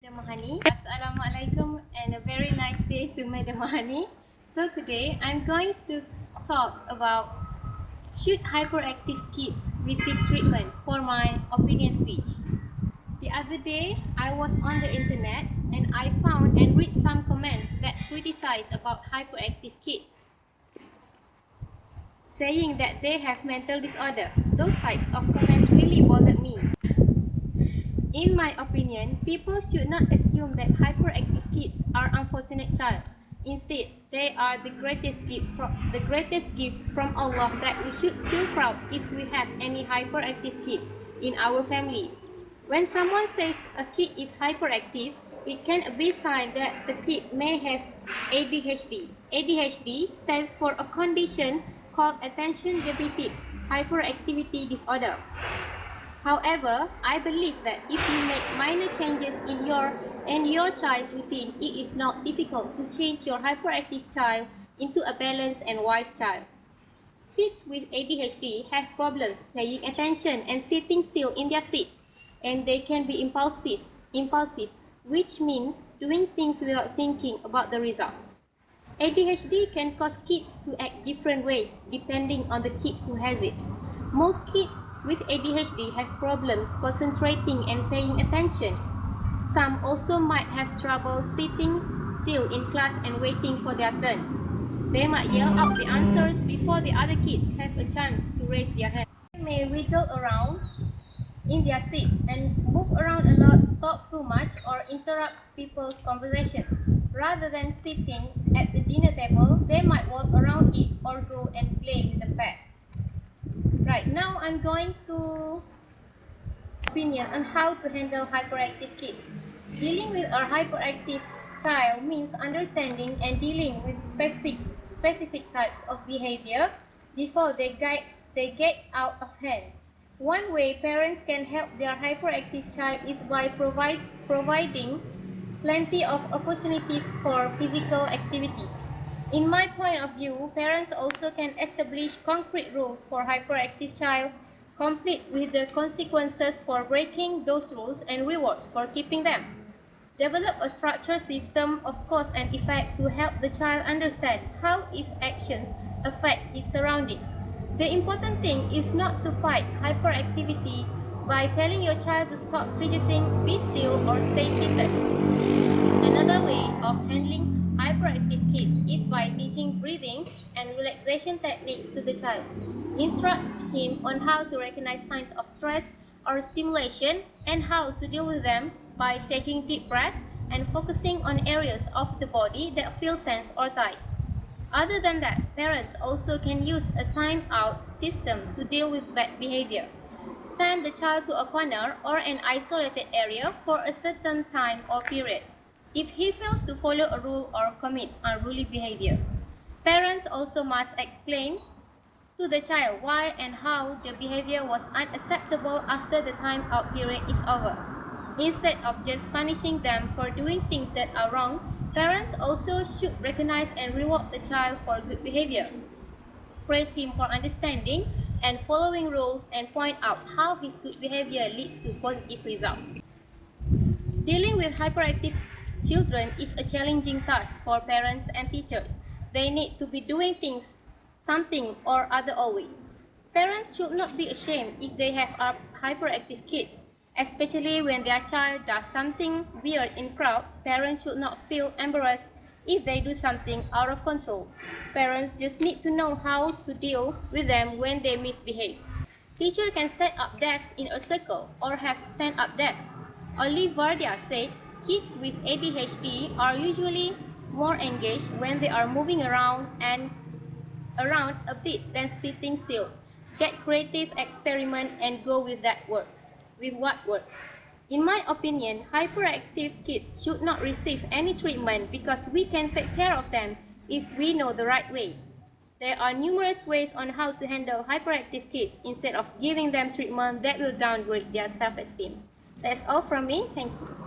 Madam Mahani. Assalamualaikum and a very nice day to Madam Mahani. So today I'm going to talk about should hyperactive kids receive treatment for my opinion speech. The other day I was on the internet and I found and read some comments that criticize about hyperactive kids, saying that they have mental disorder. Those types of comments really bothered me. In my opinion, people should not assume that hyperactive kids are unfortunate child. Instead, they are the greatest gift from Allah that we should feel proud if we have any hyperactive kids in our family. When someone says a kid is hyperactive, it can be a sign that the kid may have ADHD. ADHD stands for a condition called attention deficit hyperactivity disorder. However, I believe that if you make minor changes in your child's routine, it is not difficult to change your hyperactive child into a balanced and wise child. Kids with ADHD have problems paying attention and sitting still in their seats, and they can be impulsive, which means doing things without thinking about the results. ADHD can cause kids to act different ways depending on the kid who has it. Most kids with ADHD have problems concentrating and paying attention. Some also might have trouble sitting still in class and waiting for their turn. They might yell out the answers before the other kids have a chance to raise their hand. They may wiggle around in their seats and move around a lot, talk too much, or interrupt people's conversations. Rather than sitting at the dinner table, they might walk around it or go and play with the pet. Right now, I'm going to opinion on how to handle hyperactive kids. Dealing with a hyperactive child means understanding and dealing with specific types of behavior before they get out of hand. One way parents can help their hyperactive child is by providing plenty of opportunities for physical activities. In my point of view, parents also can establish concrete rules for hyperactive child, complete with the consequences for breaking those rules and rewards for keeping them. Develop a structured system of cause and effect to help the child understand how his actions affect his surroundings. The important thing is not to fight hyperactivity by telling your child to stop fidgeting, be still, or stay seated. Another way of handling hyperactive kids is by teaching breathing and relaxation techniques to the child. Instruct him on how to recognize signs of stress or stimulation and how to deal with them by taking deep breaths and focusing on areas of the body that feel tense or tight. Other than that, parents also can use a time-out system to deal with bad behavior. Send the child to a corner or an isolated area for a certain time or period if he fails to follow a rule or commits unruly behavior. Parents also must explain to the child why and how the behavior was unacceptable after the time-out period is over. Instead of just punishing them for doing things that are wrong, parents also should recognize and reward the child for good behavior. Praise him for understanding and following rules and point out how his good behavior leads to positive results. Dealing with hyperactive children is a challenging task for parents and teachers. They need to be doing something or other always. Parents should not be ashamed if they have hyperactive kids, especially when their child does something weird in crowd. Parents should not feel embarrassed if they do something out of control. Parents just need to know how to deal with them when they misbehave. Teacher can set up desks in a circle or have stand-up desks. Olivardia said, kids with ADHD are usually more engaged when they are moving around a bit than sitting still. Get creative, experiment, and go with what works. In my opinion, hyperactive kids should not receive any treatment because we can take care of them if we know the right way. There are numerous ways on how to handle hyperactive kids instead of giving them treatment that will downgrade their self-esteem. That's all from me. Thank you.